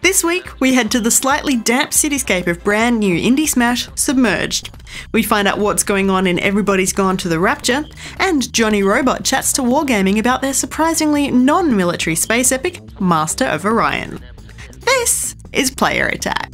This week, we head to the slightly damp cityscape of brand new indie smash, Submerged. We find out what's going on in Everybody's Gone To The Rapture, and Jonny Robot chats to Wargaming about their surprisingly non-military space epic, Master of Orion. This is Player Attack.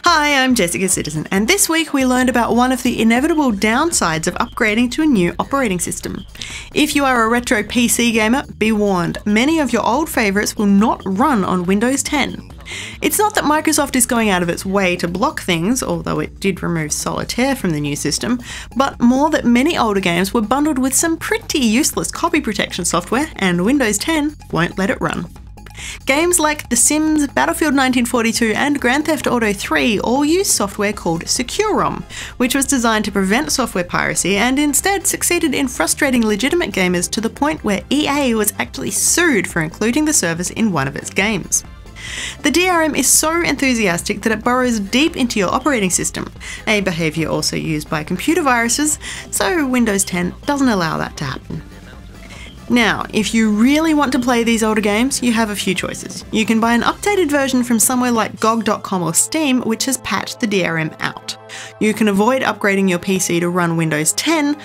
Hi, I'm Jessica Citizen, and this week we learned about one of the inevitable downsides of upgrading to a new operating system. If you are a retro PC gamer, be warned, many of your old favourites will not run on Windows 10. It's not that Microsoft is going out of its way to block things, although it did remove Solitaire from the new system, but more that many older games were bundled with some pretty useless copy protection software, and Windows 10 won't let it run. Games like The Sims, Battlefield 1942 and Grand Theft Auto 3 all use software called SecuROM, which was designed to prevent software piracy and instead succeeded in frustrating legitimate gamers to the point where EA was actually sued for including the service in one of its games. The DRM is so enthusiastic that it burrows deep into your operating system, a behaviour also used by computer viruses, so Windows 10 doesn't allow that to happen. Now, if you really want to play these older games, you have a few choices. You can buy an updated version from somewhere like GOG.com or Steam, which has patched the DRM out. You can avoid upgrading your PC to run Windows 10,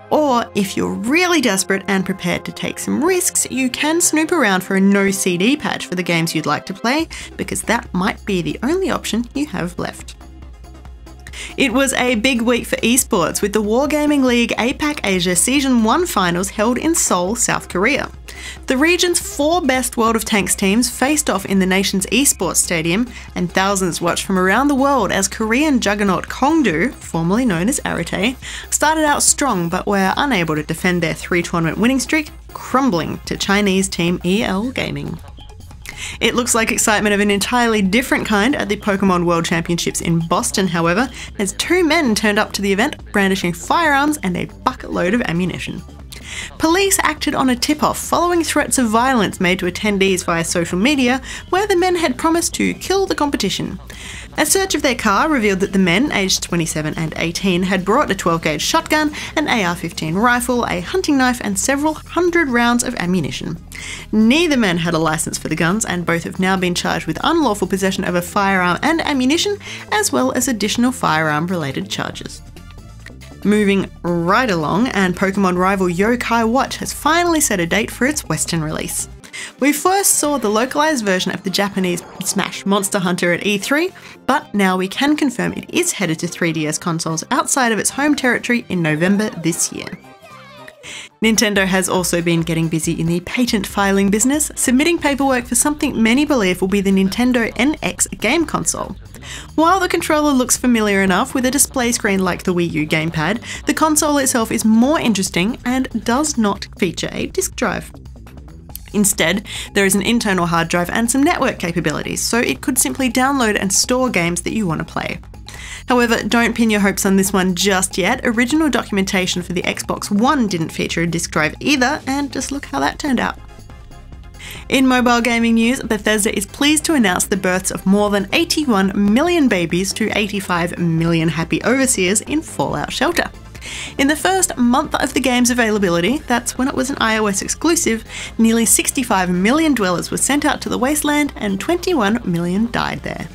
or if you're really desperate and prepared to take some risks, you can snoop around for a no CD patch for the games you'd like to play, because that might be the only option you have left. It was a big week for esports, with the Wargaming League APAC Asia Season 1 finals held in Seoul, South Korea. The region's 4 best World of Tanks teams faced off in the nation's esports stadium, and thousands watched from around the world as Korean juggernaut Kongdu, formerly known as Arete, started out strong but were unable to defend their 3-tournament winning streak, crumbling to Chinese team EL Gaming. It looks like excitement of an entirely different kind at the Pokemon World Championships in Boston, however, as 2 men turned up to the event brandishing firearms and a bucket load of ammunition. Police acted on a tip-off following threats of violence made to attendees via social media, where the men had promised to kill the competition. A search of their car revealed that the men, aged 27 and 18, had brought a 12-gauge shotgun, an AR-15 rifle, a hunting knife, and several hundred rounds of ammunition. Neither men had a license for the guns, and both have now been charged with unlawful possession of a firearm and ammunition, as well as additional firearm-related charges. Moving right along, and Pokemon rival Yo-Kai Watch has finally set a date for its Western release. We first saw the localised version of the Japanese Smash Monster Hunter at E3, but now we can confirm it is headed to 3DS consoles outside of its home territory in November this year. Nintendo has also been getting busy in the patent filing business, submitting paperwork for something many believe will be the Nintendo NX game console. While the controller looks familiar enough with a display screen like the Wii U gamepad, the console itself is more interesting and does not feature a disc drive. Instead, there is an internal hard drive and some network capabilities, so it could simply download and store games that you want to play. However, don't pin your hopes on this one just yet. Original documentation for the Xbox One didn't feature a disc drive either, and just look how that turned out. In mobile gaming news, Bethesda is pleased to announce the births of more than 81 million babies to 85 million happy overseers in Fallout Shelter. In the first month of the game's availability, that's when it was an iOS exclusive, nearly 65 million dwellers were sent out to the wasteland and 21 million died there.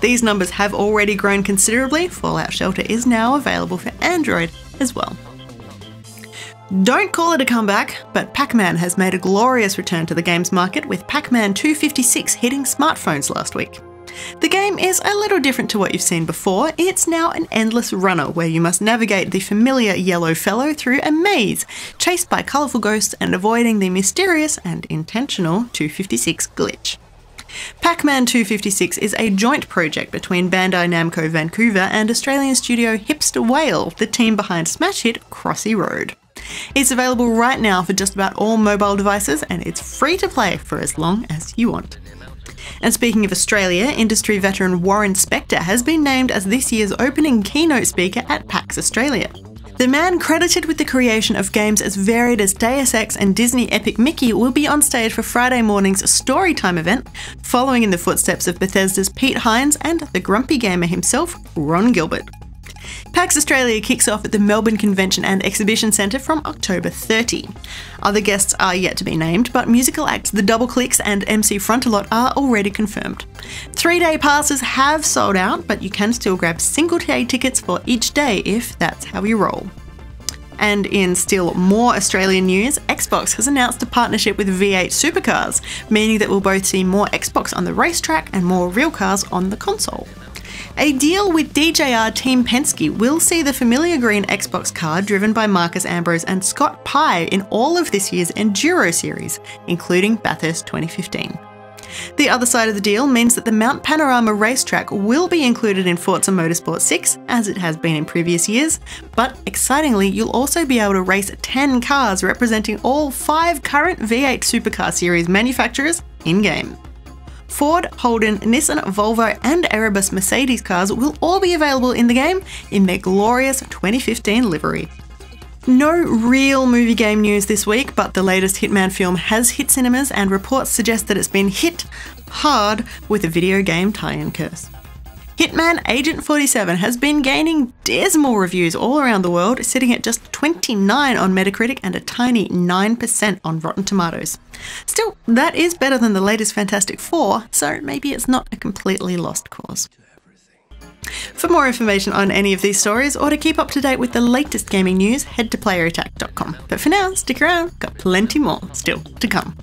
These numbers have already grown considerably. Fallout Shelter is now available for Android as well. Don't call it a comeback, but Pac-Man has made a glorious return to the games market, with Pac-Man 256 hitting smartphones last week. The game is a little different to what you've seen before. It's now an endless runner where you must navigate the familiar yellow fellow through a maze, chased by colourful ghosts and avoiding the mysterious and intentional 256 glitch. Pac-Man 256 is a joint project between Bandai Namco Vancouver and Australian studio Hipster Whale, the team behind smash hit Crossy Road. It's available right now for just about all mobile devices, and it's free to play for as long as you want. And speaking of Australia, industry veteran Warren Spector has been named as this year's opening keynote speaker at PAX Australia. The man credited with the creation of games as varied as Deus Ex and Disney Epic Mickey will be on stage for Friday morning's Storytime event, following in the footsteps of Bethesda's Pete Hines and the grumpy gamer himself, Ron Gilbert. PAX Australia kicks off at the Melbourne Convention and Exhibition Centre from October 30. Other guests are yet to be named, but musical acts The Double Clicks and MC Frontalot are already confirmed. 3-day passes have sold out, but you can still grab single-day tickets for each day if that's how you roll. And in still more Australian news, Xbox has announced a partnership with V8 Supercars, meaning that we'll both see more Xbox on the racetrack and more real cars on the console. A deal with DJR Team Penske will see the familiar green Xbox car driven by Marcus Ambrose and Scott Pye in all of this year's Enduro series, including Bathurst 2015. The other side of the deal means that the Mount Panorama racetrack will be included in Forza Motorsport 6, as it has been in previous years, but excitingly, you'll also be able to race 10 cars representing all 5 current V8 Supercar series manufacturers in-game. Ford, Holden, Nissan, Volvo and Erebus Mercedes cars will all be available in the game in their glorious 2015 livery. No real movie game news this week, but the latest Hitman film has hit cinemas and reports suggest that it's been hit hard with a video game tie-in curse. Hitman Agent 47 has been gaining dismal reviews all around the world, sitting at just 29 on Metacritic and a tiny 9% on Rotten Tomatoes. Still, that is better than the latest Fantastic Four, so maybe it's not a completely lost cause. For more information on any of these stories, or to keep up to date with the latest gaming news, head to playerattack.com. But for now, stick around, got plenty more still to come.